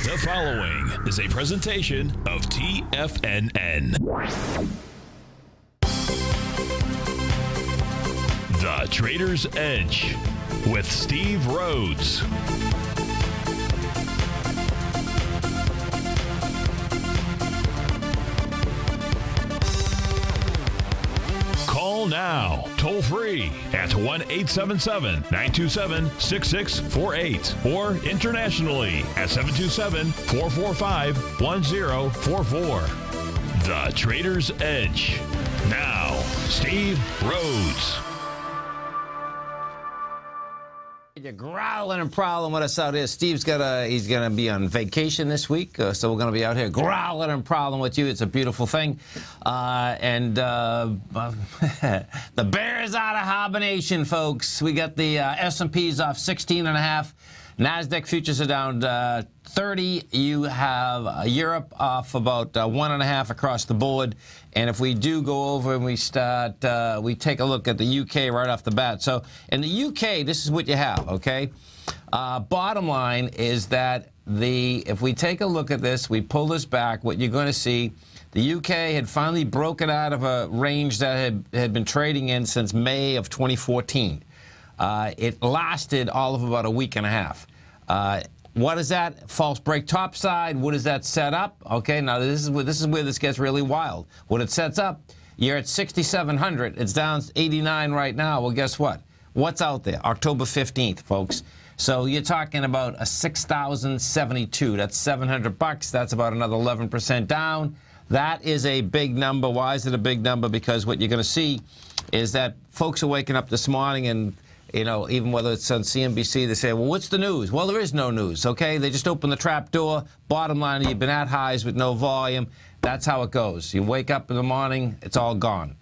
The following is a presentation of TFNN. The Trader's Edge with Steve Rhodes. Call now, toll free at 1-877-927-6648 or internationally at 727-445-1044. The Trader's Edge. Now, Steve Rhodes. You're growling and prowling with us out here. Steve's he's gonna be on vacation this week, so we're gonna be out here growling and prowling with you. It's a beautiful thing, the bears out of hibernation, folks. We got the S&Ps off 16.5. NASDAQ futures are down 30. You have Europe off about 1.5 across the board. And if we do go over and we start, we take a look at the UK right off the bat. So in the UK, this is what you have, okay? Bottom line is that if we take a look at this, we pull this back, what you're going to see, the UK had finally broken out of a range that had been trading in since May of 2014. It lasted all of about a week and a half. What is that? False break topside. What does that set up? Okay, now this is where this gets really wild. What it sets up, you're at 6,700. It's down 89 right now. Well, guess what? What's out there? October 15th, folks. So you're talking about a 6,072. That's $700. That's about another 11% down. That is a big number. Why is it a big number? Because what you're going to see is that folks are waking up this morning and, you know, even whether it's on CNBC, they say, well, what's the news? Well, there is no news, okay? They just open the trap door. Bottom line, you've been at highs with no volume. That's how it goes. You wake up in the morning, it's all gone.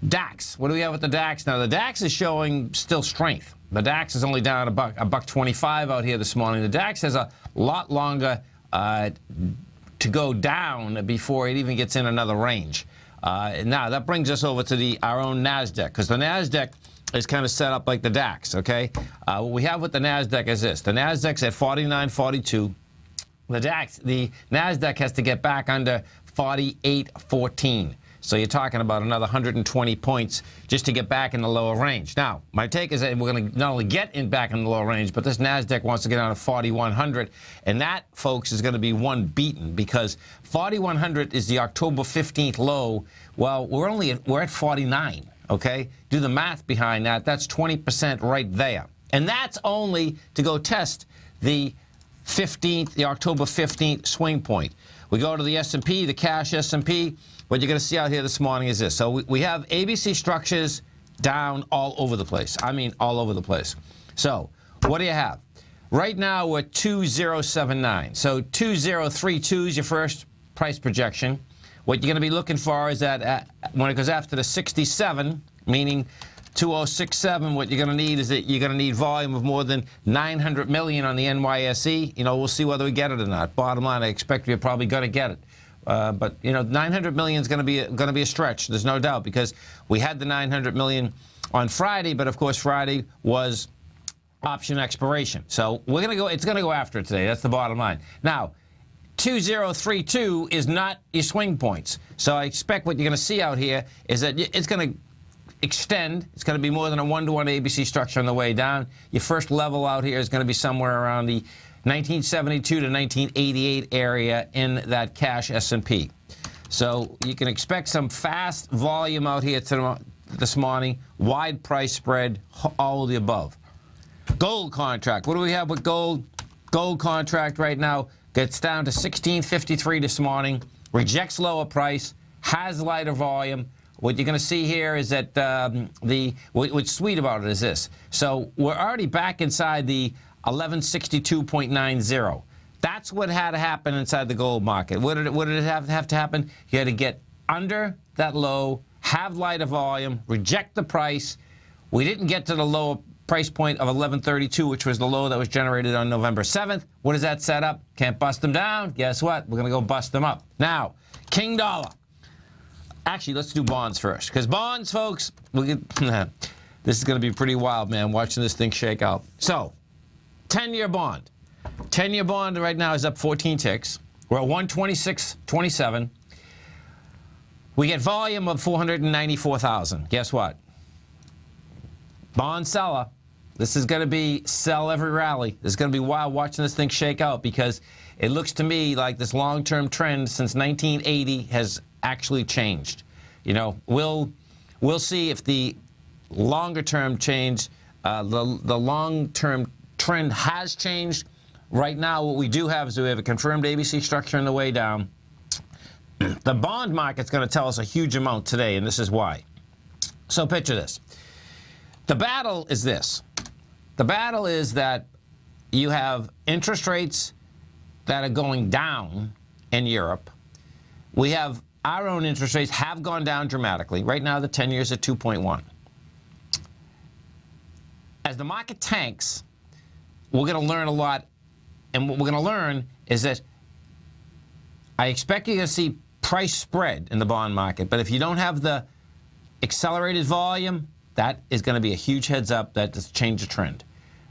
DAX. What do we have with the DAX? Now, the DAX is showing still strength. The DAX is only down a buck 25 out here this morning. The DAX has a lot longer to go down before it even gets in another range. Now, that brings us over to our own NASDAQ, because the NASDAQ is kind of set up like the DAX, okay? What we have with the NASDAQ is this. The NASDAQ's at 49.42. The NASDAQ has to get back under 48.14. So you're talking about another 120 points just to get back in the lower range. Now, my take is that we're going to not only get back in the lower range, but this NASDAQ wants to get down to 4,100. And that, folks, is going to be one beaten, because 4,100 is the October 15th low. Well, we're at 49. Okay, do the math behind that. That's 20% right there. And that's only to go test the October 15th swing point. We go to the S&P, the cash S&P. What you're going to see out here this morning is this. So we have ABC structures down all over the place. I mean, all over the place. So what do you have? Right now, we're at 2079. So 2032 is your first price projection. What you're going to be looking for is that when it goes after the 67, meaning 2067, what you're going to need is that you're going to need volume of more than 900 million on the NYSE. You know, we'll see whether we get it or not. Bottom line, I expect we're probably going to get it. But you know, 900 million is going to be a stretch. There's no doubt, because we had the 900 million on Friday, but of course Friday was option expiration. So we're going to go. It's going to go after it today. That's the bottom line. Now, 2032 is not your swing points. So I expect what you're going to see out here is that it's going to extend. It's going to be more than a 1-to-1 ABC structure on the way down. Your first level out here is going to be somewhere around the 1972 to 1988 area in that cash S&P. So you can expect some fast volume out here this morning, wide price spread, all of the above. Gold contract. What do we have with gold? Gold contract right now gets down to 1653 this morning, rejects lower price, has lighter volume. What you're going to see here is that what's sweet about it is this. So we're already back inside the 1162.90. That's what had to happen inside the gold market. What did it have to happen? You had to get under that low, have lighter volume, reject the price. We didn't get to the lower price point of 1132, which was the low that was generated on November 7th. What does that set up? Can't bust them down. Guess what? We're going to go bust them up. Now, King Dollar. Actually, let's do bonds first, because bonds, folks, this is going to be pretty wild, man, watching this thing shake out. So, 10-year bond. 10-year bond right now is up 14 ticks. We're at 126.27. We get volume of 494,000. Guess what? Bond seller. This is going to be sell every rally. It's going to be wild watching this thing shake out because it looks to me like this long-term trend since 1980 has actually changed. You know, we'll see if the longer-term change, the long-term trend has changed. Right now, what we do have is we have a confirmed ABC structure on the way down. The bond market's going to tell us a huge amount today, and this is why. So picture this. The battle is this. The battle is that you have interest rates that are going down in Europe. We have our own interest rates have gone down dramatically. Right now, the 10 years at 2.1. As the market tanks, we're going to learn a lot. And what we're going to learn is that I expect you're going to see price spread in the bond market. But if you don't have the accelerated volume, that is going to be a huge heads up that does change the trend.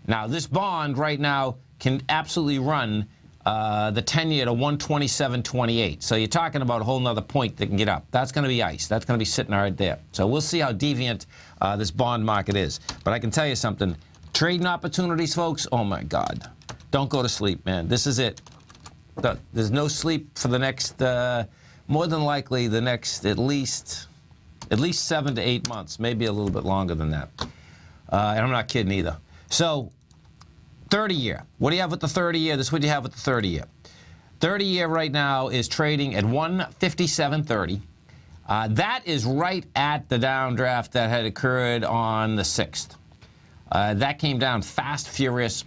Now, this bond right now can absolutely run the 10-year to 127.28. So you're talking about a whole nother point that can get up. That's going to be ice. That's going to be sitting right there. So we'll see how deviant this bond market is. But I can tell you something. Trading opportunities, folks, oh, my God. Don't go to sleep, man. This is it. There's no sleep for the next, more than likely, the next at least 7 to 8 months, maybe a little bit longer than that. And I'm not kidding either. So 30-year. What do you have with the 30-year? This is what you have with the 30-year. 30-year right now is trading at 157.30. That is right at the downdraft that had occurred on the 6th. That came down fast, furious.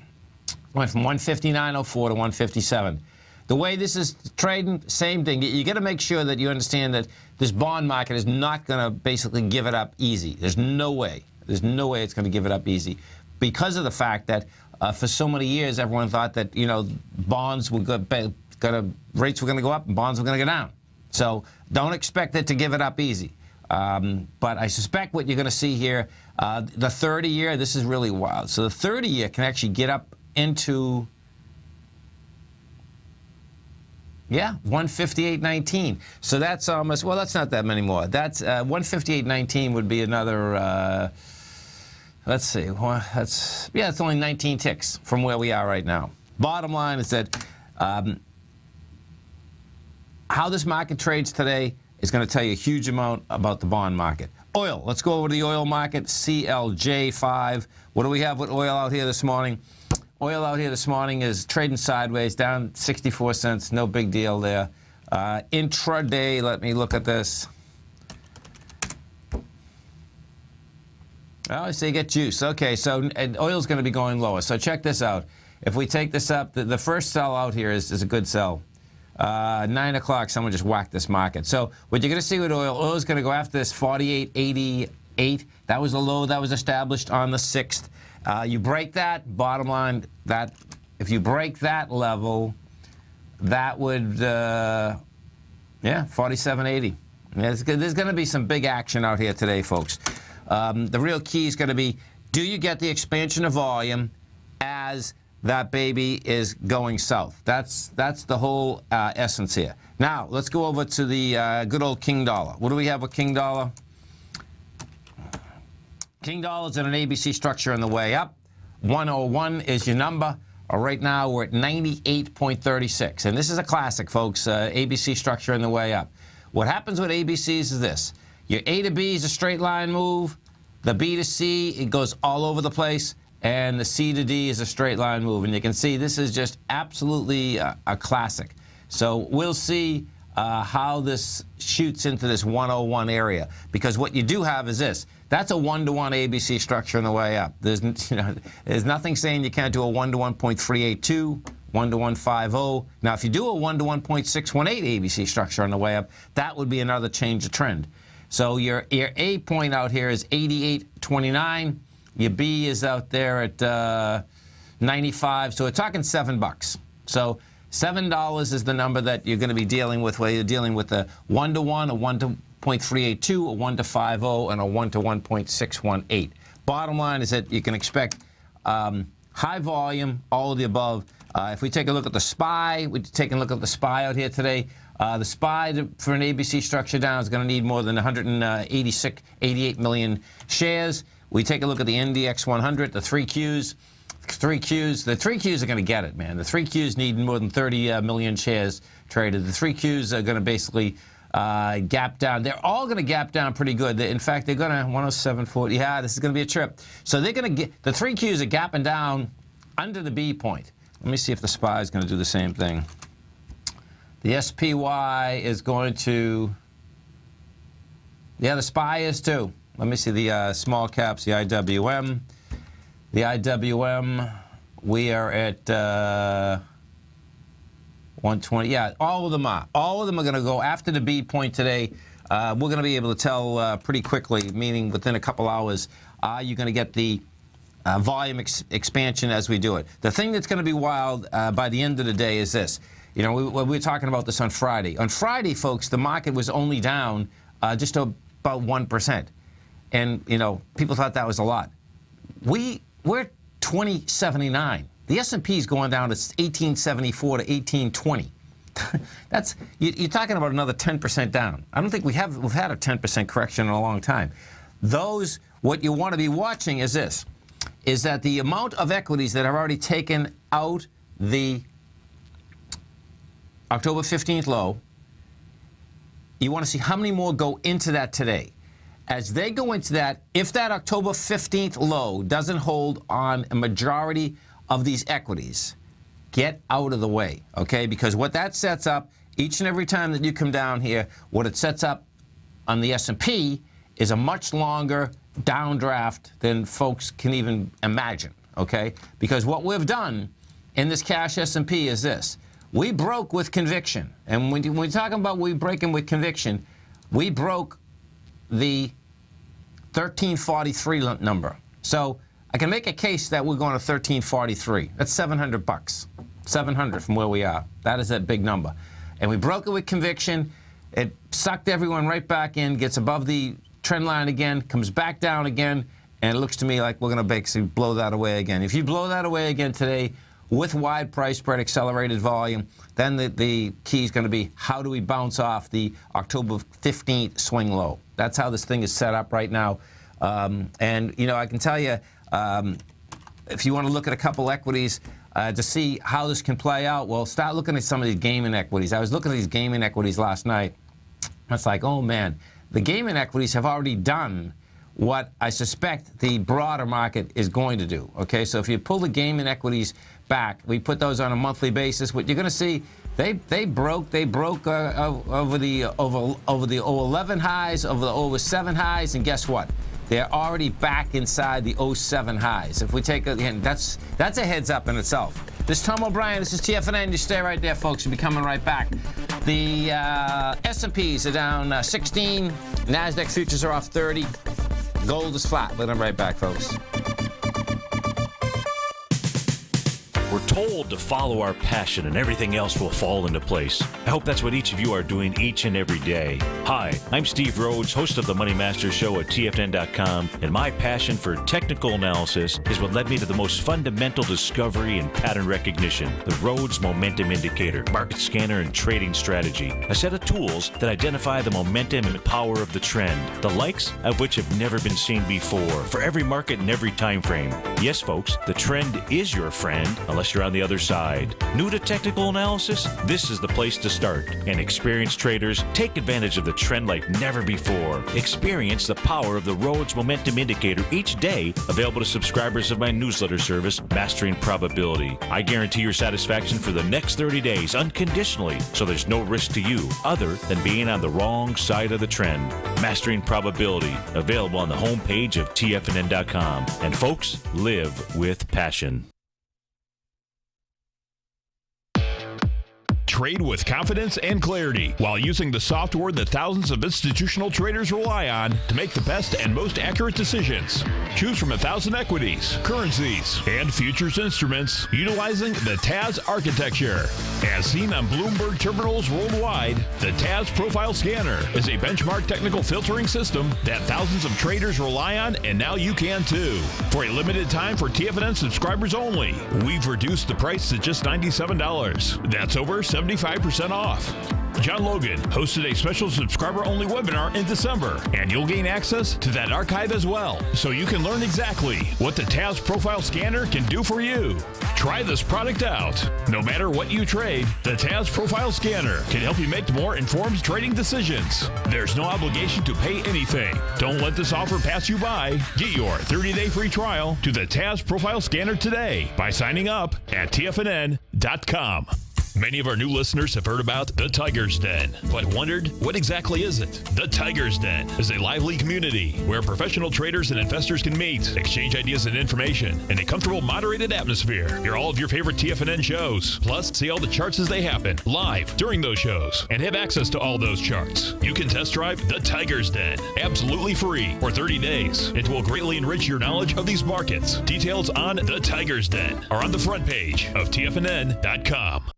Went from 159.04 to 157. The way this is trading, same thing. You got to make sure that you understand that this bond market is not going to basically give it up easy. There's no way. There's no way it's going to give it up easy because of the fact that for so many years everyone thought that, you know, bonds were rates were going to go up and bonds were going to go down. So don't expect it to give it up easy. But I suspect what you're going to see here, the 30-year, this is really wild. So the 30-year can actually get up into, yeah, 158.19. So that's almost, well, that's not that many more. That's 158.19 would be another, let's see, well, yeah, it's only 19 ticks from where we are right now. Bottom line is that how this market trades today is going to tell you a huge amount about the bond market. Oil, let's go over to the oil market, CLJ5. What do we have with oil out here this morning? Oil out here this morning is trading sideways, down 64 cents. No big deal there. Intraday, let me look at this. Oh, so you get juice. Okay, so oil's going to be going lower. So check this out. If we take this up, the first sell out here is a good sell. 9 o'clock, someone just whacked this market. So what you're going to see with oil, oil is going to go after this 48.88. That was the low that was established on the 6th. You break that, bottom line, that if you break that level, that would, yeah, 47.80. Yeah, there's going to be some big action out here today, folks. The real key is going to be, do you get the expansion of volume as that baby is going south? That's the whole essence here. Now, let's go over to the good old King Dollar. What do we have with King Dollar? King Dollar's in an ABC structure on the way up. 101 is your number. Right now, we're at 98.36. And this is a classic, folks, ABC structure on the way up. What happens with ABCs is this. Your A to B is a straight line move. The B to C, it goes all over the place. And the C to D is a straight line move. And you can see this is just absolutely a classic. So we'll see how this shoots into this 101 area. Because what you do have is this. That's a 1-to-1 ABC structure on the way up. There's nothing saying you can't do a 1-to-1.382, 1-to-150. Now, if you do a 1-to-1.618 ABC structure on the way up, that would be another change of trend. So your A point out here is 88.29. Your B is out there at 95. So we're talking $7. So $7 is the number that you're going to be dealing with, where you're dealing with a 1-to-1, a 1-to-0.382, a 1-to-50, and a 1-to-1.618. Bottom line is that you can expect high volume, all of the above. If we take a look at the SPY, we're taking a look at the SPY out here today. The SPY for an ABC structure down is going to need more than 88 million shares. We take a look at the NDX 100, the 3Qs. The 3Qs are going to get it, man. The 3Qs need more than 30 million shares traded. The 3Qs are going to basically gap down. They're all going to gap down pretty good. In fact, they're going to 107.40. Yeah, this is going to be a trip. So they're going to get the 3Qs are gapping down under the B point. Let me see if the SPY is going to do the same thing. The SPY is going to, yeah, the SPY is too. Let me see the small caps, the IWM. The IWM, we are at 120. Yeah, all of them are. All of them are going to go after the B point today. We're going to be able to tell pretty quickly, meaning within a couple hours, are you going to get the volume expansion as we do it. The thing that's going to be wild by the end of the day is this. You know, we were talking about this on Friday. On Friday, folks, the market was only down just about 1%. And, you know, people thought that was a lot. We're 2079. The S&P is going down to 1874 to 1820. That's you're talking about another 10% down. I don't think we've had a 10% correction in a long time. What you want to be watching is this. Is that the amount of equities that have already taken out the October 15th low, you want to see how many more go into that today. As they go into that, if that October 15th low doesn't hold on a majority of these equities, get out of the way, okay? Because what that sets up, each and every time that you come down here, what it sets up on the S&P is a much longer downdraft than folks can even imagine, okay? Because what we've done in this cash S&P is this. We broke with conviction. And when we're talking about we breaking with conviction, we broke the 1343 number. So I can make a case that we're going to 1343. That's $700. 700 from where we are. That is that big number. And we broke it with conviction. It sucked everyone right back in, gets above the trend line again, comes back down again, and it looks to me like we're going to basically blow that away again. If you blow that away again today with wide price spread, accelerated volume, then the key is going to be how do we bounce off the October 15th swing low. That's how this thing is set up right now. And, you know, I can tell you, if you want to look at a couple equities to see how this can play out, well, start looking at some of these gaming equities. I was looking at these gaming equities last night. It's like, oh, man. The gaming equities have already done what I suspect the broader market is going to do. Okay, so if you pull the gaming equities back, we put those on a monthly basis. What you're going to see, they broke over the 11 highs, over the 07 highs, and guess what? They're already back inside the 07 highs. If we take a, and that's a heads up in itself. This is Tom O'Brien. This is TFNN. You stay right there, folks. We'll be coming right back. The S&Ps are down 16. NASDAQ futures are off 30. Gold is flat. We'll be right back, folks. We're told to follow our passion and everything else will fall into place. I hope that's what each of you are doing each and every day. Hi, I'm Steve Rhodes, host of the Money Master Show at TFNN.com, and my passion for technical analysis is what led me to the most fundamental discovery in pattern recognition, the Rhodes Momentum Indicator, market scanner, and trading strategy, a set of tools that identify the momentum and power of the trend, the likes of which have never been seen before, for every market and every time frame. Yes, folks, the trend is your friend, unless you're on the other side. New to technical analysis? This is the place to start. And experienced traders take advantage of the trend like never before. Experience the power of the Rhodes Momentum Indicator each day, available to subscribers of my newsletter service, Mastering Probability. I guarantee your satisfaction for the next 30 days unconditionally, so there's no risk to you other than being on the wrong side of the trend. Mastering Probability, available on the homepage of TFNN.com. And folks, live with passion. trade with confidence and clarity while using the software that thousands of institutional traders rely on to make the best and most accurate decisions. Choose from 1,000 equities, currencies, and futures instruments utilizing the TAS architecture. As seen on Bloomberg terminals worldwide, the TAS Profile Scanner is a benchmark technical filtering system that thousands of traders rely on, and now you can too. For a limited time for TFNN subscribers only, we've reduced the price to just $97. That's over 75% off. John Logan hosted a special subscriber-only webinar in December, and you'll gain access to that archive as well, so you can learn exactly what the TAS Profile Scanner can do for you. Try this product out. No matter what you trade, the TAS Profile Scanner can help you make more informed trading decisions. There's no obligation to pay anything. Don't let this offer pass you by. Get your 30-day free trial to the TAS Profile Scanner today by signing up at TFNN.com. Many of our new listeners have heard about the Tiger's Den, but wondered, what exactly is it? The Tiger's Den is a lively community where professional traders and investors can meet, exchange ideas and information in a comfortable, moderated atmosphere. Hear all of your favorite TFNN shows, plus see all the charts as they happen live during those shows, and have access to all those charts. You can test drive the Tiger's Den absolutely free for 30 days. It will greatly enrich your knowledge of these markets. Details on the Tiger's Den are on the front page of TFNN.com.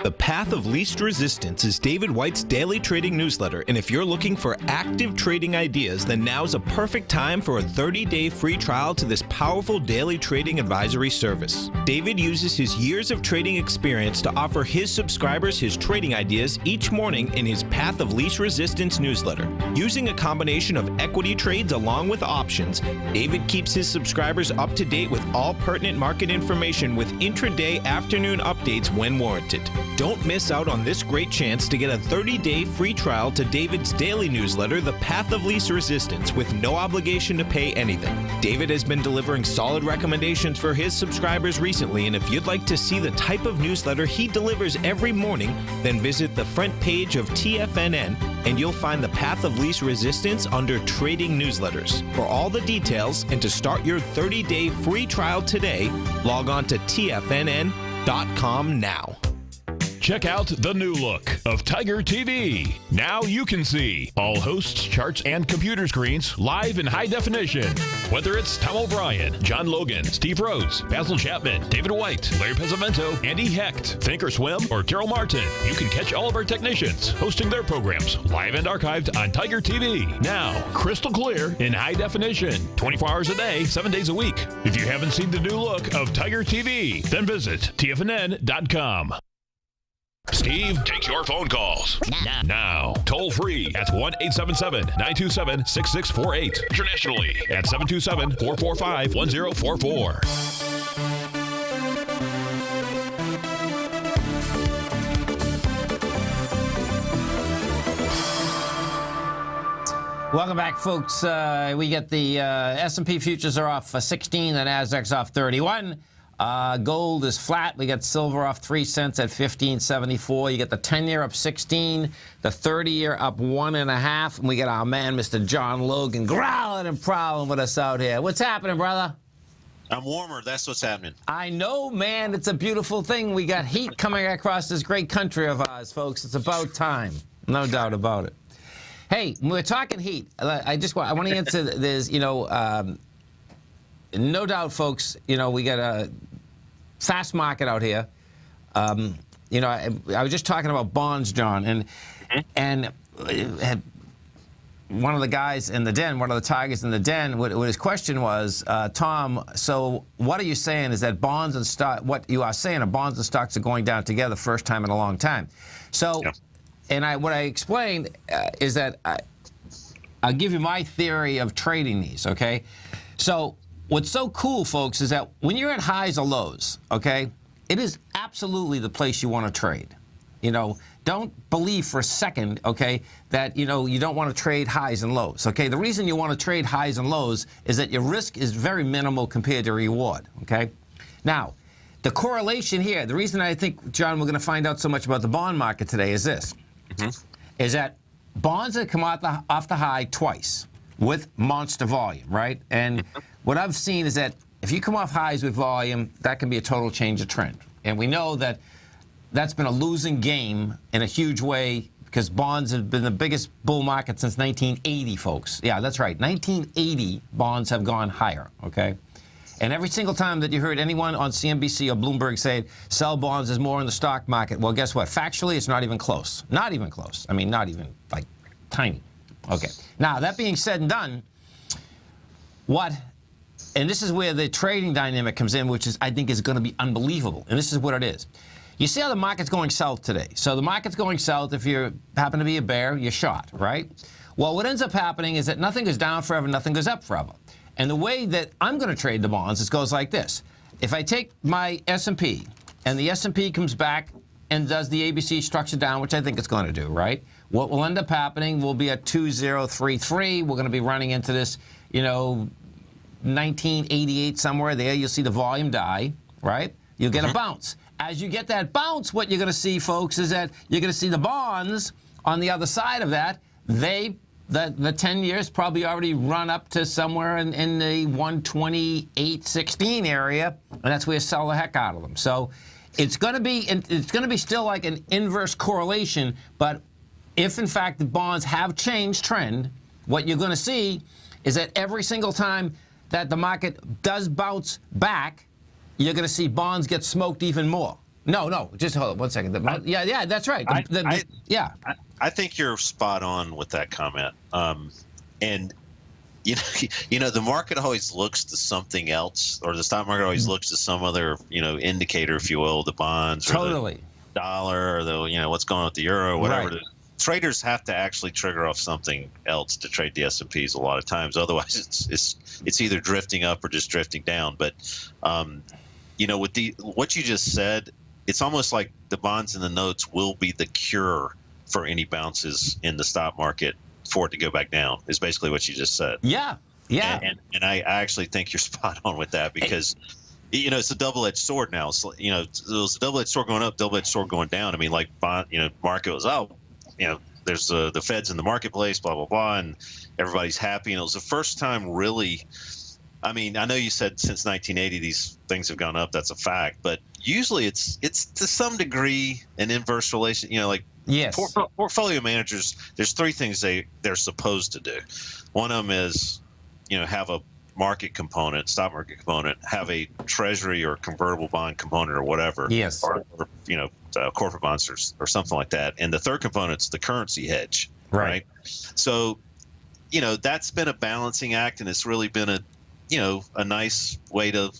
The Path of Least Resistance is David White's daily trading newsletter, and if you're looking for active trading ideas, then now's a perfect time for a 30-day free trial to this powerful daily trading advisory service. David uses his years of trading experience to offer his subscribers his trading ideas each morning in his Path of Least Resistance newsletter. Using a combination of equity trades along with options, David keeps his subscribers up to date with all pertinent market information with intraday afternoon updates when warranted. Don't miss out on this great chance to get a 30-day free trial to David's daily newsletter, The Path of Least Resistance, with no obligation to pay anything. David has been delivering solid recommendations for his subscribers recently, and if you'd like to see the type of newsletter he delivers every morning, then visit the front page of TFNN, and you'll find The Path of Least Resistance under Trading Newsletters. For all the details and to start your 30-day free trial today, log on to TFNN.com now. Check out the new look of TigerTV. Now you can see all hosts, charts, and computer screens live in high definition. Whether it's Tom O'Brien, John Logan, Steve Rhodes, Basil Chapman, David White, Larry Pesavento, Andy Hecht, Thinkorswim, or Terrell Martin, you can catch all of our technicians hosting their programs live and archived on TigerTV. Now, crystal clear in high definition, 24 hours a day, 7 days a week. If you haven't seen the new look of TigerTV, then visit TFNN.com. Steve takes your phone calls now. Toll free at 1-877-927-6648. Internationally at 727-445-1044. Welcome back, folks. We get the S&P futures are off 16, the Nasdaq's off 31. Gold is flat. We got silver off 3 cents at $15.74. You get the 10-year up 16, the 30-year up 1.5, and we got our man, Mr. John Logan, growling and prowling with us out here. What's happening, brother? I'm warmer. That's what's happening. I know, man. It's a beautiful thing. We got heat coming across this great country of ours, folks. It's about time. No doubt about it. Hey, we're talking heat. I want to answer this, no doubt, folks, we got a fast market out here. I was just talking about bonds, John, and one of the guys in the den, one of the tigers in the den, what his question was, Tom, so what are you saying is that bonds and stock, what you are saying are bonds and stocks are going down together first time in a long time. So, yeah. And what I explained is that I'll give you my theory of trading these, okay? So what's so cool, folks, is that when you're at highs or lows, okay, it is absolutely the place you want to trade. Don't believe for a second, okay, that, you don't want to trade highs and lows, okay? The reason you want to trade highs and lows is that your risk is very minimal compared to reward, okay? Now, the correlation here, the reason I think, John, we're going to find out so much about the bond market today is this, is that bonds have come off the high twice with monster volume, right? And what I've seen is that if you come off highs with volume, that can be a total change of trend. And we know that that's been a losing game in a huge way because bonds have been the biggest bull market since 1980, folks. Yeah, that's right. 1980, bonds have gone higher, okay? And every single time that you heard anyone on CNBC or Bloomberg say sell bonds is more in the stock market, well, guess what? Factually, it's not even close. Not even close. I mean, not even, like, tiny. Okay. Now, that being said and done, and this is where the trading dynamic comes in, which is, I think, is going to be unbelievable. And this is what it is. You see how the market's going south today. So the market's going south. If you happen to be a bear, you're shot, right? Well, what ends up happening is that nothing goes down forever, nothing goes up forever. And the way that I'm going to trade the bonds, it goes like this. If I take my S&P, and the S&P comes back and does the ABC structure down, which I think it's going to do, right? What will end up happening will be at 2033. We're going to be running into this, 1988 somewhere there. You'll see the volume die, right? You'll get a bounce. As you get that bounce, what you're going to see, folks, is that you're going to see the bonds on the other side of that. The 10 years probably already run up to somewhere in the 128.16 area, and that's where you sell the heck out of them. So it's going to be still like an inverse correlation. But if in fact the bonds have changed trend, what you're going to see is that every single time that the market does bounce back, you're going to see bonds get smoked even more. No, just hold on 1 second. Yeah, that's right. I think you're spot on with that comment. And the market always looks to something else, or the stock market always looks to some other, indicator, if you will, the bonds, or the dollar, or the, what's going on with the euro, whatever. Right. Traders have to actually trigger off something else to trade the S&Ps a lot of times. Otherwise, it's either drifting up or just drifting down. But with what you just said, it's almost like the bonds and the notes will be the cure for any bounces in the stock market for it to go back down. Is basically what you just said. Yeah. And I actually think you're spot on with that because. It's a double-edged sword now. So, it was a double-edged sword going up, double-edged sword going down. I mean, like bond, market was there's the Feds in the marketplace, blah, blah, blah, and everybody's happy. And it was the first time really, I mean, I know you said since 1980 these things have gone up. That's a fact. But usually it's to some degree an inverse relation. Yes. Portfolio managers, there's three things they're supposed to do. One of them is, have a market component, stock market component, have a treasury or convertible bond component or whatever. Yes. Or corporate bonds or something like that. And the third component's the currency hedge. Right. So, that's been a balancing act, and it's really been a nice way to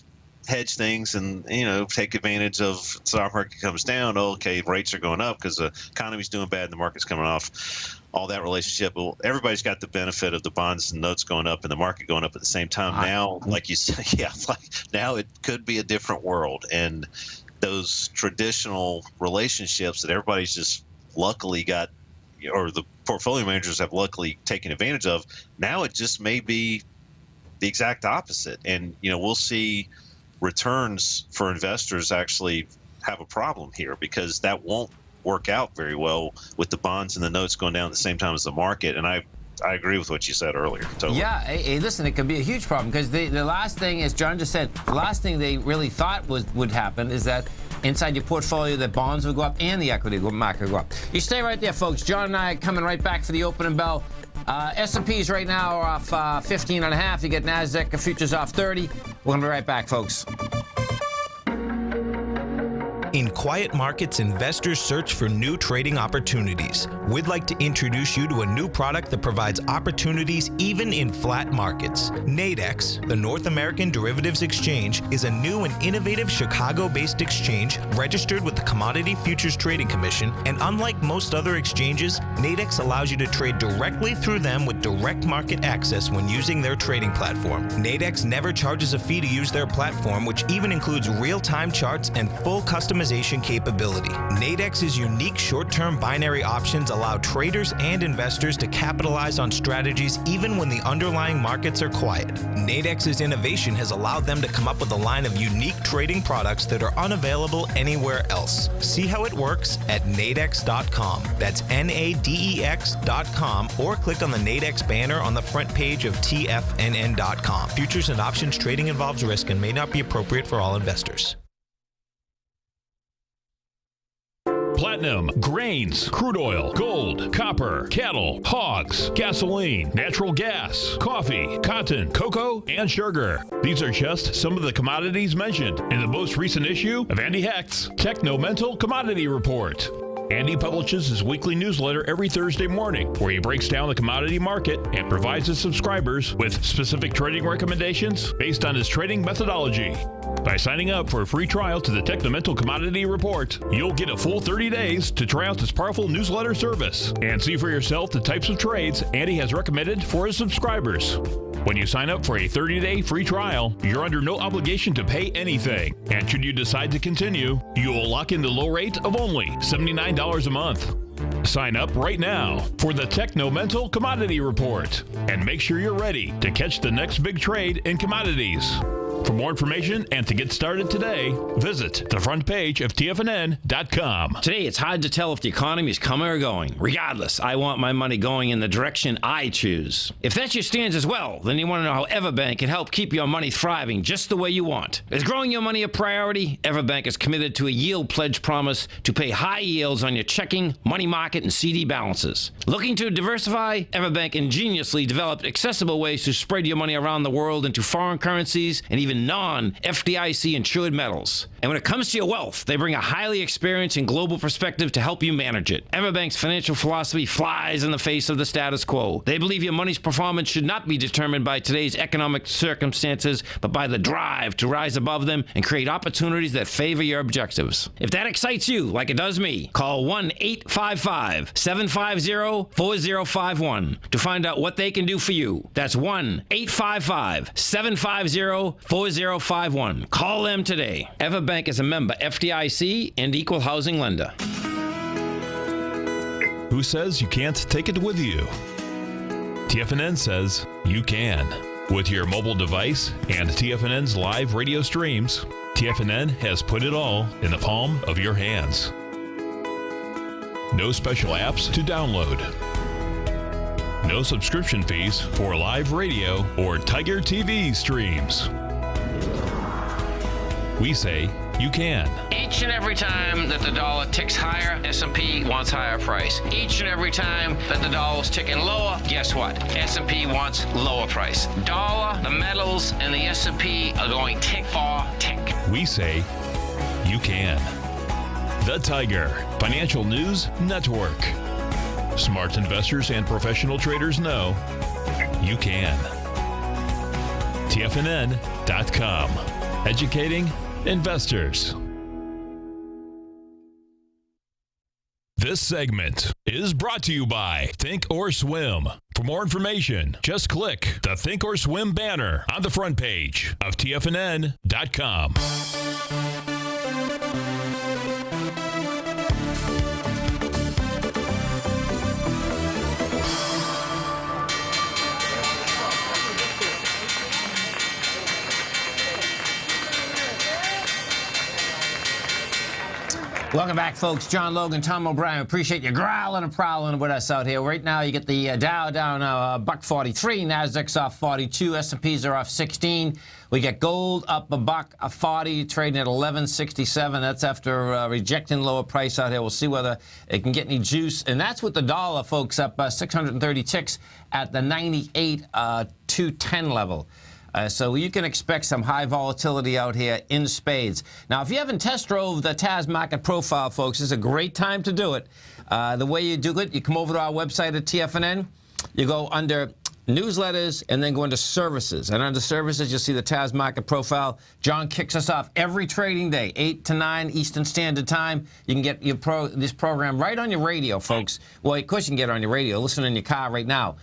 hedge things and, take advantage of stock market comes down. Okay, rates are going up because the economy's doing bad and the market's coming off. All that relationship. Well, everybody's got the benefit of the bonds and notes going up and the market going up at the same time. Now, like you said, now it could be a different world. And those traditional relationships that everybody's just luckily got, or the portfolio managers have luckily taken advantage of, now it just may be the exact opposite. And, we'll see returns for investors actually have a problem here because that won't work out very well with the bonds and the notes going down at the same time as the market. And I agree with what you said earlier. Totally. Yeah, hey, listen, it could be a huge problem because the last thing, as John just said, the last thing they really thought would happen is that inside your portfolio that bonds would go up and the equity market would go up. You stay right there, folks. John and I are coming right back for the opening bell. S&Ps right now are off 15.5. You get NASDAQ futures off 30. We're going to be right back, folks. In quiet markets, investors search for new trading opportunities. We'd like to introduce you to a new product that provides opportunities even in flat markets. Nadex, the North American Derivatives Exchange, is a new and innovative Chicago-based exchange registered with the Commodity Futures Trading Commission, and unlike most other exchanges, Nadex allows you to trade directly through them with direct market access when using their trading platform. Nadex never charges a fee to use their platform, which even includes real-time charts and full customization capability. Nadex's unique short-term binary options allow traders and investors to capitalize on strategies even when the underlying markets are quiet. Nadex's innovation has allowed them to come up with a line of unique trading products that are unavailable anywhere else. See how it works at nadex.com. That's NADEX.com, or click on the Nadex banner on the front page of TFNN.com. Futures and options trading involves risk and may not be appropriate for all investors. platinum, grains, crude oil, gold, copper, cattle, hogs, gasoline, natural gas, coffee, cotton, cocoa, and sugar. These are just some of the commodities mentioned in the most recent issue of Andy Hecht's Techno-Mental Commodity Report. Andy publishes his weekly newsletter every Thursday morning, where he breaks down the commodity market and provides his subscribers with specific trading recommendations based on his trading methodology. By signing up for a free trial to the Techno-Mental Commodity Report, you'll get a full 30 days to try out this powerful newsletter service and see for yourself the types of trades Andy has recommended for his subscribers. When you sign up for a 30-day free trial, you're under no obligation to pay anything. And should you decide to continue, you will lock in the low rate of only $79 a month. Sign up right now for the Techno-Mental Commodity Report and make sure you're ready to catch the next big trade in commodities. For more information and to get started today, visit the front page of TFNN.com. Today, it's hard to tell if the economy is coming or going. Regardless, I want my money going in the direction I choose. If that's your stance as well, then you want to know how Everbank can help keep your money thriving just the way you want. Is growing your money a priority? Everbank is committed to a yield pledge promise to pay high yields on your checking, money market, and CD balances. Looking to diversify? Everbank ingeniously developed accessible ways to spread your money around the world into foreign currencies and even non-FDIC insured metals. And when it comes to your wealth, they bring a highly experienced and global perspective to help you manage it. Everbank's financial philosophy flies in the face of the status quo. They believe your money's performance should not be determined by today's economic circumstances, but by the drive to rise above them and create opportunities that favor your objectives. If that excites you, like it does me, call 1-855-750-4051 to find out what they can do for you. That's 1-855-750-4051. Call them today. Everbank is a member FDIC and equal housing lender. Who says you can't take it with you? TFNN says you can. With your mobile device and TFNN's live radio streams, TFNN has put it all in the palm of your hands. No special apps to download. No subscription fees for live radio or TigerTV streams. We say you can. Each and every time that the dollar ticks higher, S&P wants higher price. Each and every time that the dollar's ticking lower, guess what? S&P wants lower price. Dollar, the metals, and the S&P are going tick for tick. We say you can. The Tiger Financial News Network. Smart investors and professional traders know you can. TFNN.com. Educating investors. This segment is brought to you by Think or Swim. For more information, just click the Think or Swim banner on the front page of TFNN.com. Welcome back, folks. John Logan, Tom O'Brien. Appreciate you growling and prowling with us out here. Right now, you get the Dow down $1.43, Nasdaq's off 42, S&Ps are off 16. We get gold up $1.40, trading at 11.67. That's after rejecting lower price out here. We'll see whether it can get any juice. And that's with the dollar, folks, up 630 ticks at the 98.210 level. So you can expect some high volatility out here in spades. Now, if you haven't test drove the TAS market profile, folks, it's a great time to do it. The way you do it, you come over to our website at TFNN. You go under newsletters and then go into services. And under services, you'll see the TAS market profile. John kicks us off every trading day, 8 to 9 Eastern Standard Time. You can get this program right on your radio, folks. Well, of course you can get it on your radio. Listen in your car right now.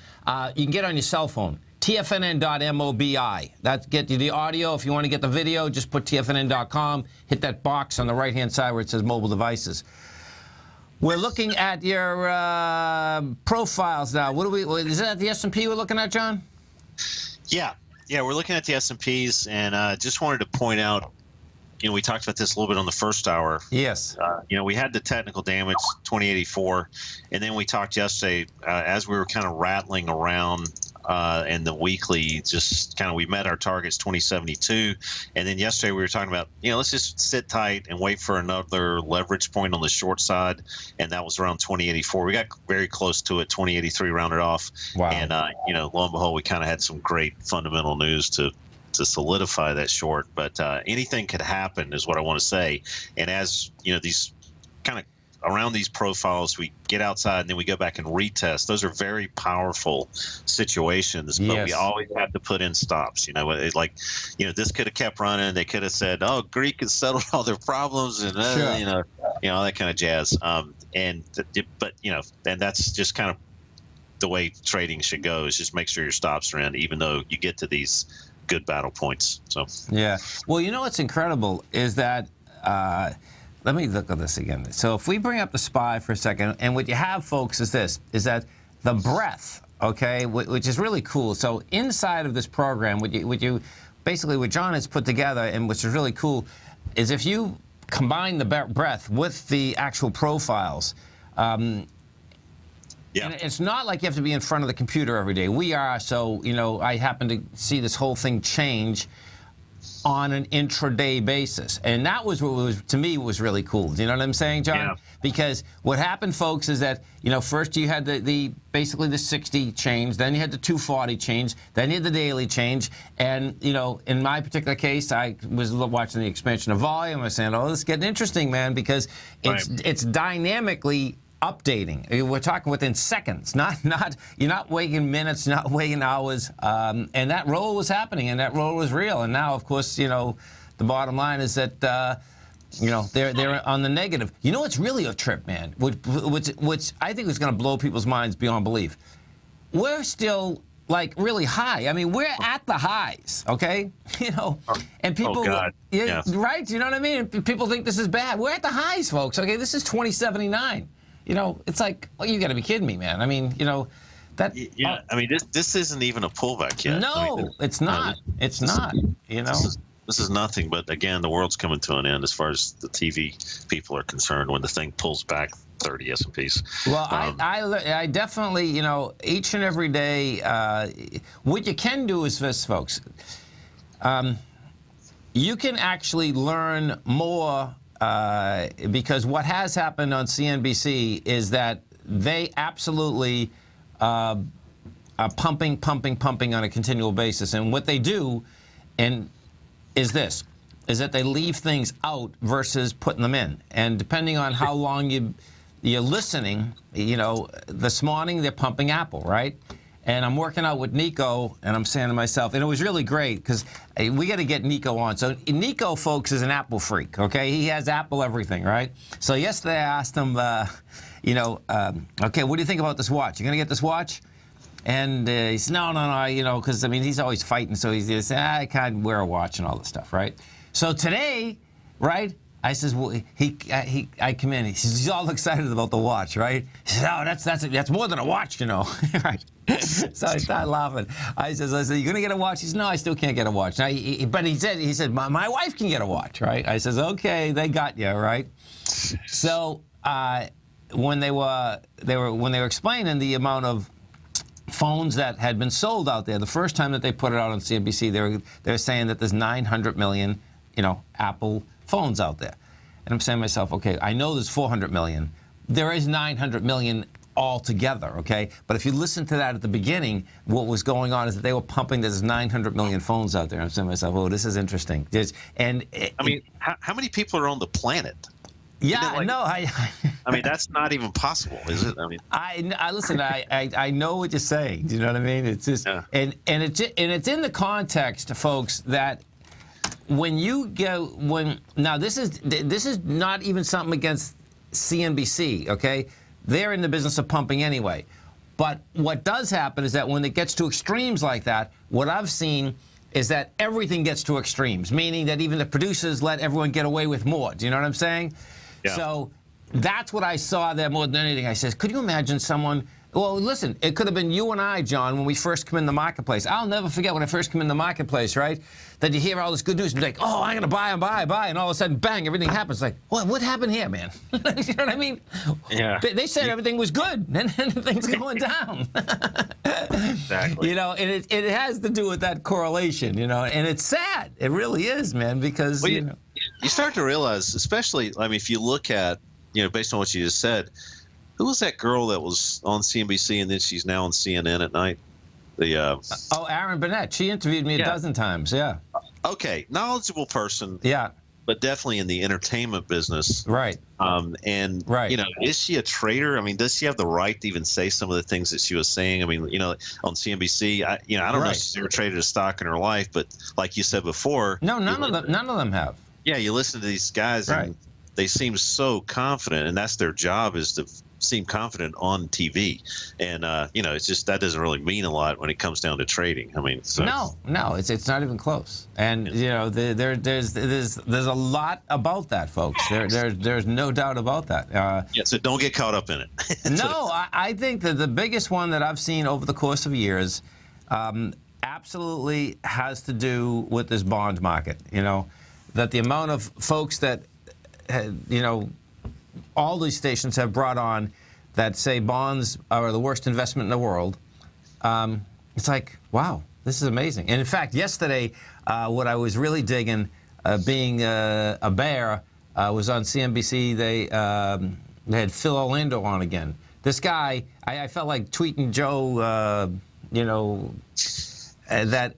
You can get it on your cell phone. TFNN.mobi. That gets you the audio. If you want to get the video, just put TFNN.com. Hit that box on the right-hand side where it says mobile devices. We're looking at your profiles now. Is that the S&P we're looking at, John? Yeah, we're looking at the S&Ps, and just wanted to point out, we talked about this a little bit on the first hour. Yes. We had the technical damage, 2084, and then we talked yesterday as we were kind of rattling around and the weekly just kind of, we met our targets 2072, and then yesterday we were talking about, let's just sit tight and wait for another leverage point on the short side, and that was around 2084. We got very close to it. 2083 rounded off. Wow. And lo and behold, we kind of had some great fundamental news to solidify that short. But anything could happen is what I want to say. And as these kind of around these profiles, we get outside and then we go back and retest. Those are very powerful situations, but Yes. we always have to put in stops. This could have kept running. They could have said, "Oh, Greek has settled all their problems," and Sure. all that kind of jazz. And that's just kind of the way trading should go. Is just make sure your stops are in, even though you get to these good battle points. So Yeah. Well, what's incredible is that, let me look at this again. So if we bring up the SPY for a second, and what you have, folks, is that the breadth, okay, which is really cool. So inside of this program, what John has put together, and which is really cool, is if you combine the breadth with the actual profiles, yeah, and it's not like you have to be in front of the computer every day. We are, so, I happen to see this whole thing change on an intraday basis. And that was what was, to me, was really cool. Do you know what I'm saying, John? Yeah. Because what happened, folks, is that, first you had basically the 60 change, then you had the 240 change, then you had the daily change. And, in my particular case, I was watching the expansion of volume. I was saying, oh, this is getting interesting, man, because it's dynamically updating. We're talking within seconds, not you're not waiting minutes, not waiting hours, and that roll was happening, and that roll was real. And now, of course, the bottom line is that they're on the negative. What's really a trip, man, which I think is going to blow people's minds beyond belief. We're still like really high. I mean, we're at the highs, okay? And people, oh God. Yeah. Right? You know what I mean? People think this is bad. We're at the highs, folks. Okay, this is 2079. It's like, well, you got to be kidding me, man. I mean, that. Yeah, I mean, this isn't even a pullback yet. No, it's not. It's not. This is nothing. But again, the world's coming to an end as far as the TV people are concerned. When the thing pulls back 30 S&Ps. Well, I definitely, each and every day, what you can do is this, folks. You can actually learn more. Because what has happened on CNBC is that they absolutely are pumping on a continual basis. And what they do is that they leave things out versus putting them in. And depending on how long you're listening, this morning they're pumping Apple, right? And I'm working out with Nico, and I'm saying to myself, and it was really great because we got to get Nico on. So Nico, folks, is an Apple freak, okay? He has Apple everything, right? So yesterday I asked him, okay, what do you think about this watch? You going to get this watch? And he said, no, because, he's always fighting. So he says, I can't wear a watch and all this stuff, right? So today, right, I says, well, I come in. He's all excited about the watch, right? He says, oh, that's more than a watch, right? So I started laughing. I said, you gonna get a watch? He says, no, I still can't get a watch. Now, but he said, my wife can get a watch, right? I says, okay, they got you, right? So when they were explaining the amount of phones that had been sold out there, the first time that they put it out on CNBC, they're saying that there's 900 million, Apple phones out there. And I'm saying to myself, okay, I know there's 400 million. There is 900 million altogether, okay? But if you listen to that at the beginning, what was going on is that they were pumping there's 900 million phones out there. I'm saying to myself, oh, this is interesting. How many people are on the planet? Yeah, no, that's not even possible, is it? I listen. I know what you're saying. Do you know what I mean? It's just, yeah. and it's in the context, folks, that when you go now this is not even something against CNBC, okay? They're in the business of pumping anyway. But what does happen is that when it gets to extremes like that, what I've seen is that everything gets to extremes, meaning that even the producers let everyone get away with more. Do you know what I'm saying? Yeah. So that's what I saw there more than anything. I said, could you imagine someone Well, listen, it could have been you and I, John, when we first come in the marketplace. I'll never forget when I first come in the marketplace, right? That you hear all this good news and be like, oh, I'm going to buy and buy and buy. And all of a sudden, bang, everything happens. Like, what happened here, man? You know what I mean? Yeah. They said everything was good, and then things going down. Exactly. You know, and it has to do with that correlation, you know, and it's sad. It really is, man, because, Well, you know. You start to realize, especially, I mean, if you look at, you know, based on what you just said, who was that girl that was on CNBC and then she's now on CNN at night? Oh, Aaron Burnett. She interviewed me a dozen times, yeah. Okay, knowledgeable person. Yeah. But definitely in the entertainment business. Right. And, you know, is she a trader? I mean, does she have the right to even say some of the things that she was saying? I mean, you know, on CNBC, I don't know if she's ever traded a stock in her life, but like you said before. No, none of them have. Yeah, you listen to these guys and they seem so confident, and that's their job, is to seem confident on TV. And, you know, it's just, that doesn't really mean a lot when it comes down to trading. I mean, so. No, it's not even close. And, you know, there's a lot about that, folks. There's no doubt about that. Yeah, so don't get caught up in it. No, I think that the biggest one that I've seen over the course of years absolutely has to do with this bond market, you know, that the amount of folks that, you know, all these stations have brought on that say bonds are the worst investment in the world. It's like, wow, this is amazing. And in fact, yesterday, what I was really digging, being a bear, was on CNBC. They had Phil Orlando on again. This guy, I felt like tweeting Joe, you know, that,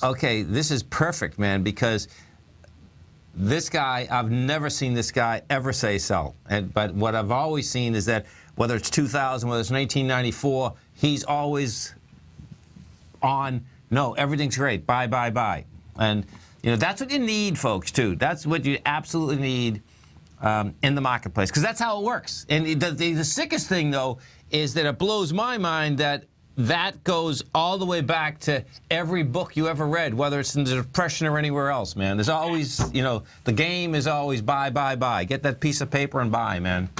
okay, this is perfect, man, because this guy, I've never seen this guy ever say sell. But what I've always seen is that whether it's 2000, whether it's 1994, he's always on, no, everything's great, buy, buy, buy. And, you know, that's what you need, folks, too. That's what you absolutely need in the marketplace, because that's how it works. And the sickest thing, though, is that it blows my mind that that goes all the way back to every book you ever read, whether it's in the Depression or anywhere else, man. There's always, you know, the game is always buy, buy, buy. Get that piece of paper and buy, man.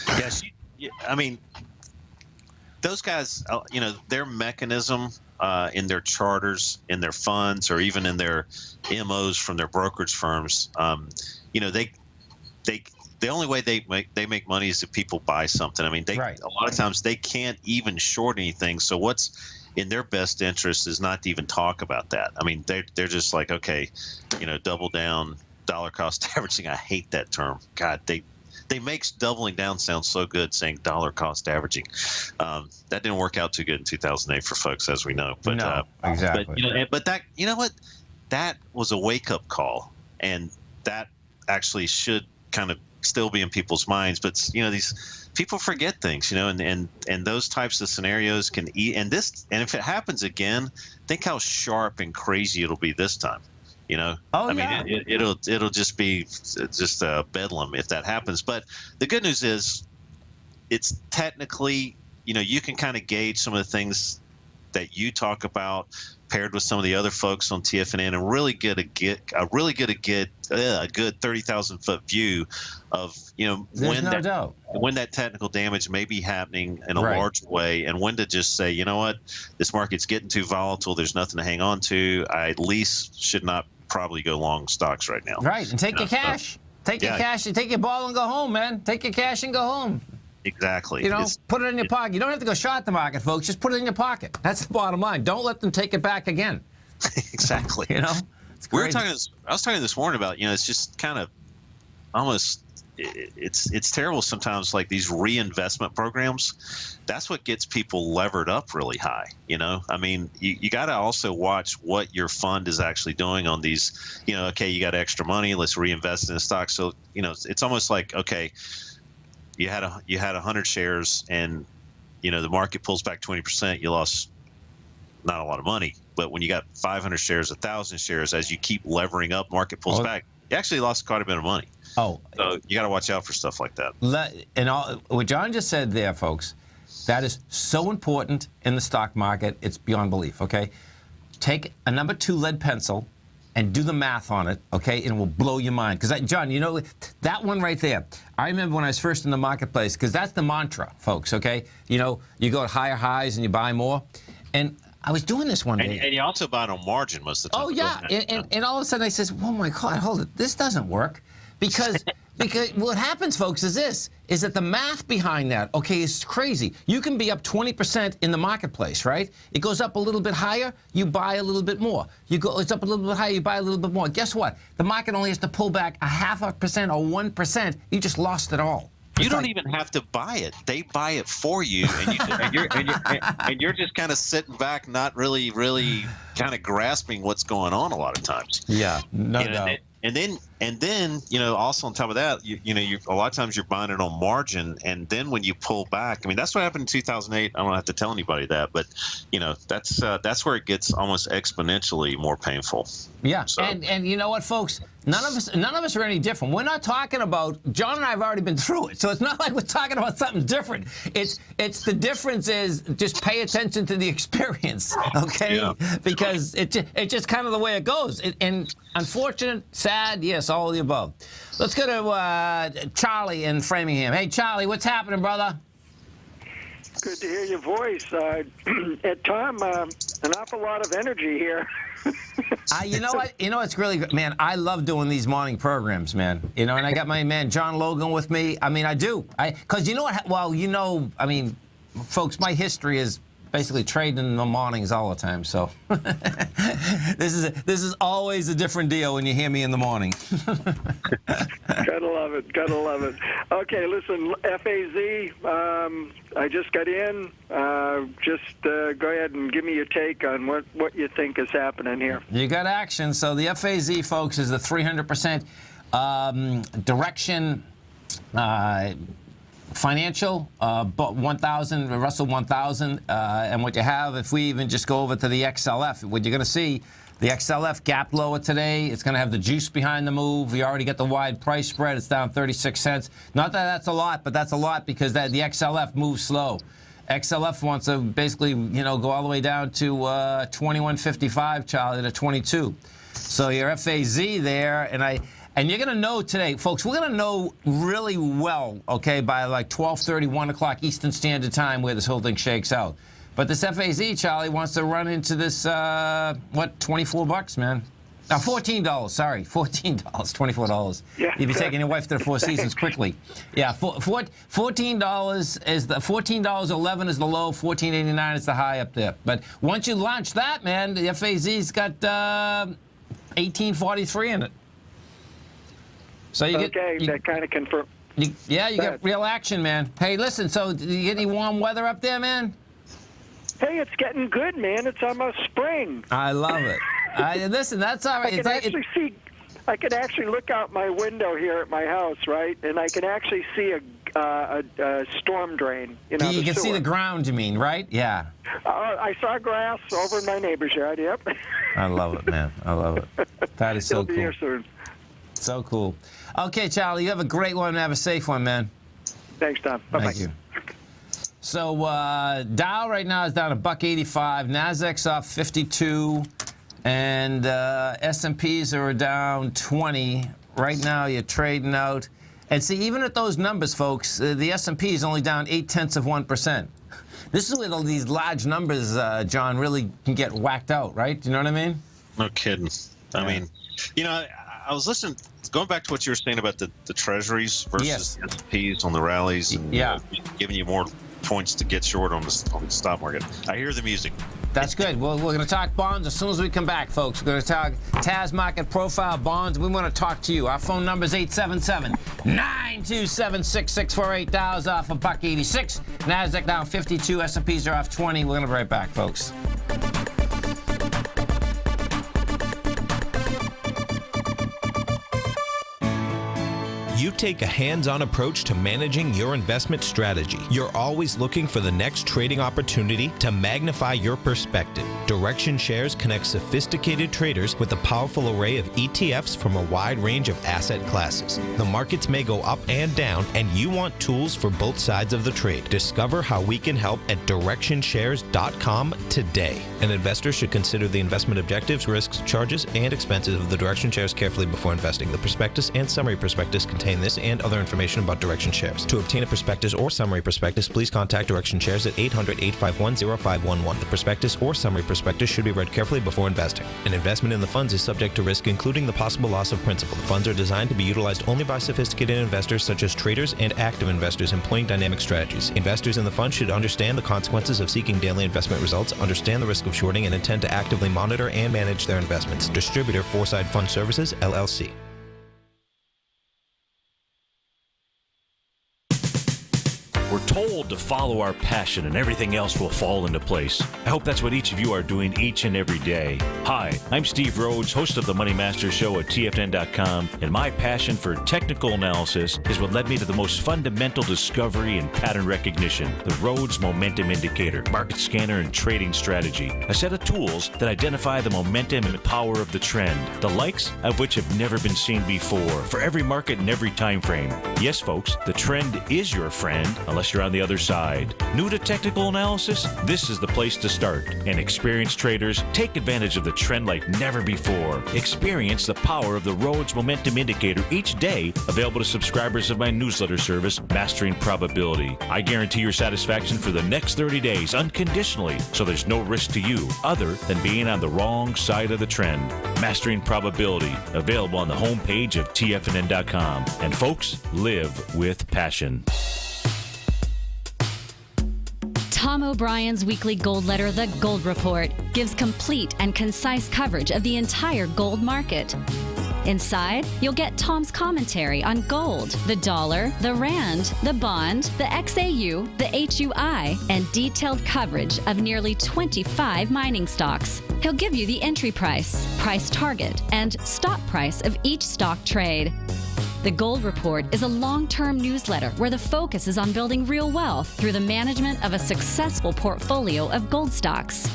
Yes, I mean, those guys, you know, their mechanism in their charters, in their funds, or even in their MOs from their brokerage firms, you know, the only way they make money is if people buy something. I mean, a lot of times they can't even short anything. So what's in their best interest is not to even talk about that. I mean, they're just like, okay, you know, double down, dollar cost averaging. I hate that term. God, they make doubling down sound so good, saying dollar cost averaging. That didn't work out too good in 2008 for folks, as we know. But no, exactly. But, you know, that, you know what, that was a wake up call, and that actually should kind of still be in people's minds. But, you know, these people forget things, you know, and those types of scenarios can eat. And if it happens again, think how sharp and crazy it'll be this time. You know, I mean, it'll just be just a bedlam if that happens. But the good news is, it's technically, you know, you can kind of gauge some of the things that you talk about paired with some of the other folks on TFNN, and really get a good 30,000 foot view of, you know, when that technical damage may be happening in a large way, and when to just say, you know what, this market's getting too volatile. There's nothing to hang on to. I at least should not probably go long stocks right now. Right, and take your cash. Take your cash, and take your ball and go home, man. Take your cash and go home. Exactly. You know, put it in your pocket. You don't have to go short the market, folks. Just put it in your pocket. That's the bottom line. Don't let them take it back again. Exactly. You know, I was talking this morning about, you know, it's just kind of almost, it's terrible sometimes, like these reinvestment programs. That's what gets people levered up really high. You know, I mean, you got to also watch what your fund is actually doing on these. You know, okay, you got extra money, let's reinvest in the stock. So, you know, it's almost like, okay, you had 100 shares, and, you know, the market pulls back 20%, you lost not a lot of money. But when you got 500 shares, 1,000 shares, as you keep levering up, market pulls back, you actually lost quite a bit of money. So you got to watch out for stuff like that. What John just said there, folks, that is so important in the stock market. It's beyond belief. Okay, take a number 2 lead pencil and do the math on it, okay, and it will blow your mind. Because, John, you know, that one right there, I remember when I was first in the marketplace, because that's the mantra, folks, okay? You know, you go at higher highs and you buy more. And I was doing this one day. And you also buy it on margin most of the time. Oh, yeah. And all of a sudden I says, oh, my God, hold it. This doesn't work. Because what happens, folks, is that the math behind that, okay, is crazy. You can be up 20% in the marketplace, right? It goes up a little bit higher, you buy a little bit more. It's up a little bit higher, you buy a little bit more. Guess what? The market only has to pull back 0.5% or 1%. You just lost it all. You don't even have to buy it; they buy it for you, and you're just kind of sitting back, not really kind of grasping what's going on a lot of times. Yeah, no doubt. And then you know, also on top of that, you know, a lot of times you're buying it on margin, and then when you pull back, I mean, that's what happened in 2008. I don't have to tell anybody that, but you know, that's where it gets almost exponentially more painful. Yeah, so. and you know what, folks? None of us are any different. We're not talking about, John and I have already been through it, so it's not like we're talking about something different. It's the difference is just pay attention to the experience, okay? Yeah. Because it's just kind of the way it goes. And unfortunate, sad, yes, all of the above. Let's go to Charlie in Framingham. Hey, Charlie, what's happening, brother? Good to hear your voice. Tom, an awful lot of energy here. You know what? You know what's really good, man. I love doing these morning programs, man. You know, and I got my man John Logan with me. I mean, I do. Because you know what? Well, you know, I mean, folks, my history is basically trading in the mornings all the time. So this is always a different deal when you hear me in the morning. Gotta love it. Gotta love it. Okay, listen, FAZ. I just got in. Go ahead and give me your take on what you think is happening here. You got action. So the FAZ, folks, is the 300% direction. Financial, 1,000, Russell 1,000, and what you have, if we even just go over to the XLF, what you're going to see, the XLF gap lower today. It's going to have the juice behind the move. We already got the wide price spread. It's down 36 cents. Not that that's a lot, but that's a lot because the XLF moves slow. XLF wants to basically, you know, go all the way down to 21.55, Charlie, to 22. So your FAZ there, and you're going to know today, folks, we're going to know really well, okay, by like 12:30, 1 o'clock Eastern Standard Time where this whole thing shakes out. But this FAZ, Charlie, wants to run into this, $24, man. $14, sorry, $14, $24. Yeah. You'd be taking your wife to the Four Seasons quickly. Yeah, $14 is the $14.11 is the low, $14.89 is the high up there. But once you launch that, man, the FAZ's got $18.43 in it. So you that kind of confirm. You get real action, man. Hey, listen, so do you get any warm weather up there, man? Hey, it's getting good, man. It's almost spring. I love it. Listen, that's all right. I can actually look out my window here at my house, right, and I can actually see a storm drain. You know, you can see the ground, you mean, right? Yeah. I saw grass over in my neighbor's yard. Yep. I love it, man. I love it. That is so cool. He'll be here soon. So cool. Okay, Charlie, you have a great one and have a safe one, man. Thanks, Tom. Bye-bye. Thank you. So Dow right now is down $1.85. Nasdaq's off 52, and S&Ps are down 20. Right now, you're trading out. And see, even at those numbers, folks, the S&P is only down 0.8%. This is where these large numbers, John, really can get whacked out, right? Do you know what I mean? No kidding. I mean, you know, I was listening, going back to what you were saying about the treasuries versus S&Ps on the rallies, and giving you more points to get short on the stock market. I hear the music. That's good. Well, we're going to talk bonds as soon as we come back, folks. We're going to talk TAS Market Profile bonds. We want to talk to you. Our phone number is 877-927-6648. Dow's off $1.86. Nasdaq down 52. S&Ps are off 20. We're going to be right back, folks. You take a hands-on approach to managing your investment strategy. You're always looking for the next trading opportunity to magnify your perspective. Direction Shares connects sophisticated traders with a powerful array of ETFs from a wide range of asset classes. The markets may go up and down, and you want tools for both sides of the trade. Discover how we can help at DirectionShares.com today. An investor should consider the investment objectives, risks, charges, and expenses of the Direction Shares carefully before investing. The prospectus and summary prospectus contain this and other information about Direction Shares. To obtain a prospectus or summary prospectus, please contact Direction Shares at 800-851-0511. The prospectus or summary prospectus should be read carefully before investing. An investment in the funds is subject to risk, including the possible loss of principal. The funds are designed to be utilized only by sophisticated investors such as traders and active investors employing dynamic strategies. Investors in the fund should understand the consequences of seeking daily investment results, understand the risk of shorting, and intend to actively monitor and manage their investments. Distributor Foreside Fund Services, LLC. We're told to follow our passion and everything else will fall into place. I hope that's what each of you are doing each and every day. Hi, I'm Steve Rhodes, host of the Money Master Show at TFNN.com, and my passion for technical analysis is what led me to the most fundamental discovery in pattern recognition, the Rhodes Momentum Indicator, market scanner, and trading strategy, a set of tools that identify the momentum and power of the trend, the likes of which have never been seen before, for every market and every time frame. Yes, folks, the trend is your friend, unless you're on the other side. New to technical analysis? This is the place to start. And experienced traders take advantage of the trend like never before. Experience the power of the Rhodes Momentum Indicator each day, available to subscribers of my newsletter service, Mastering Probability. I guarantee your satisfaction for the next 30 days unconditionally, so there's no risk to you other than being on the wrong side of the trend. Mastering Probability, available on the homepage of TFNN.com. And folks, live with passion. Tom O'Brien's weekly gold letter, The Gold Report, gives complete and concise coverage of the entire gold market. Inside, you'll get Tom's commentary on gold, the dollar, the rand, the bond, the XAU, the HUI, and detailed coverage of nearly 25 mining stocks. He'll give you the entry price, price target, and stop price of each stock trade. The Gold Report is a long-term newsletter where the focus is on building real wealth through the management of a successful portfolio of gold stocks.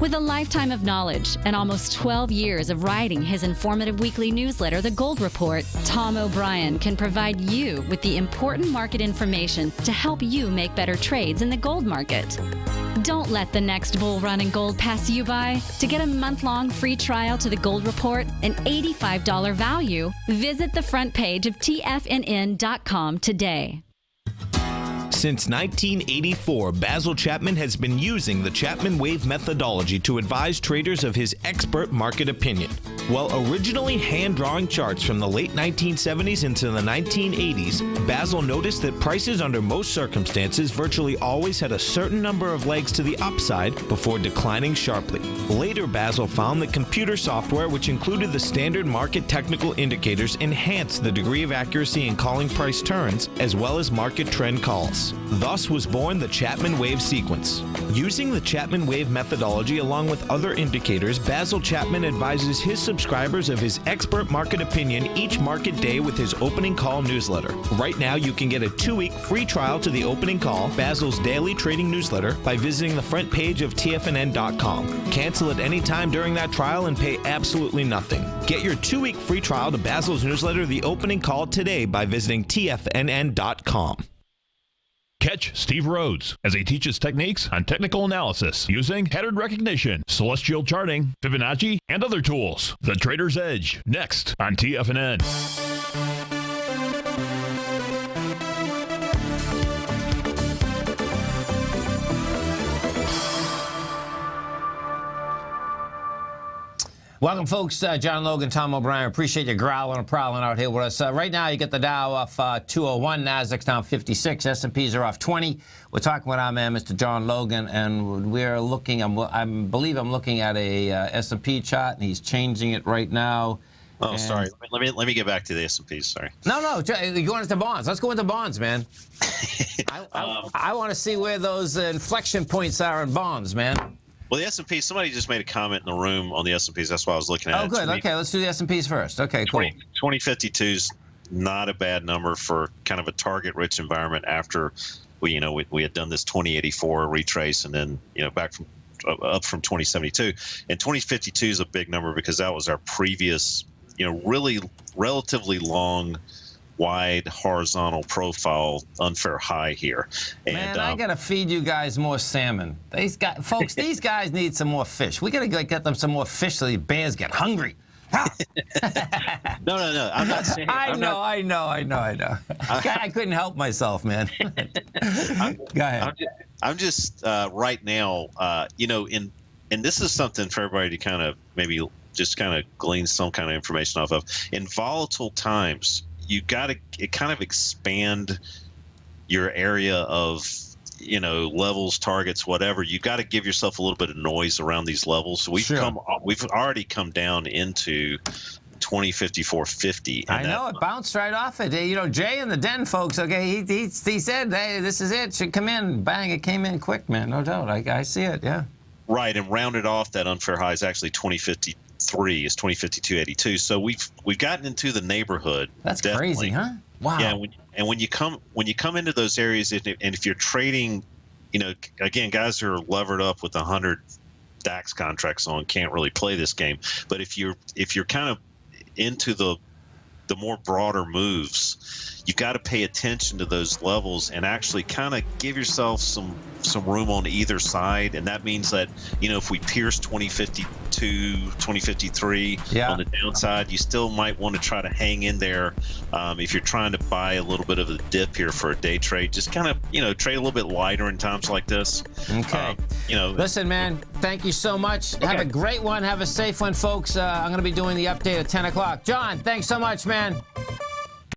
With a lifetime of knowledge and almost 12 years of writing his informative weekly newsletter, The Gold Report, Tom O'Brien can provide you with the important market information to help you make better trades in the gold market. Don't let the next bull run in gold pass you by. To get a month-long free trial to The Gold Report, an $85 value, visit the front page of TFNN.com today. Since 1984, Basil Chapman has been using the Chapman Wave methodology to advise traders of his expert market opinion. While originally hand-drawing charts from the late 1970s into the 1980s, Basil noticed that prices under most circumstances virtually always had a certain number of legs to the upside before declining sharply. Later, Basil found that computer software, which included the standard market technical indicators, enhanced the degree of accuracy in calling price turns, as well as market trend calls. Thus was born the Chapman Wave sequence. Using the Chapman Wave methodology along with other indicators, Basil Chapman advises his subscribers of his expert market opinion each market day with his opening call newsletter. Right now, you can get a 2-week free trial to the opening call, Basil's daily trading newsletter, by visiting the front page of TFNN.com. Cancel at any time during that trial and pay absolutely nothing. Get your 2-week free trial to Basil's newsletter, The Opening Call, today by visiting TFNN.com. Catch Steve Rhodes as he teaches techniques on technical analysis using pattern recognition, celestial charting, Fibonacci, and other tools. The Trader's Edge, next on TFNN. Welcome, folks. John Logan, Tom O'Brien. Appreciate you growling and prowling out here with us. Right now, you get the Dow off 201, Nasdaq's down 56, S&Ps are off 20. We're talking with our man, Mr. John Logan, and we're looking. I believe I'm looking at a S&P chart, and he's changing it right now. Oh, and sorry. Let me get back to the S&Ps. Sorry. No, you're going into bonds. Let's go into bonds, man. I want to see where those inflection points are in bonds, man. Well, the S&P, somebody just made a comment in the room on the S&Ps. That's why I was looking at it. Oh, good. Okay, let's do the S&Ps first. Okay, cool. 2052's not a bad number for kind of a target-rich environment after we had done this 2084 retrace and then back from up from 2072. And 2052 is a big number because that was our previous really relatively long wide horizontal profile unfair high here. And man, I gotta feed you guys more salmon. These guys need some more fish. We gotta get them some more fish so the bears get hungry. No. I'm not saying. I know. I couldn't help myself, man. Go ahead. I'm just right now, and this is something for everybody to kind of maybe just kind of glean some kind of information off of. In volatile times, you got to kind of expand your area of levels, targets, whatever. You got to give yourself a little bit of noise around these levels. So we've already come down into 2054.50. I know it bounced right off it. Jay and the Den folks. Okay, he said, "Hey, this is it. Should come in." Bang! It came in quick, man. No doubt. I see it. Yeah. Right, and rounded off that unfair high is actually 2053. Is 2052.82. So we've gotten into the neighborhood. That's definitely. Crazy, huh? Wow. Yeah, when you come into those areas, and if you're trading, again, guys who are levered up with 100 DAX contracts on can't really play this game. But if you're kind of into the more broader moves, you got to pay attention to those levels and actually kind of give yourself some room on either side. And that means that if we pierce 2052, 2053 on the downside, you still might want to try to hang in there. If you're trying to buy a little bit of a dip here for a day trade, just kind of trade a little bit lighter in times like this. Okay. Listen, man, thank you so much. Okay. Have a great one. Have a safe one, folks. I'm going to be doing the update at 10 o'clock. John, thanks so much, man.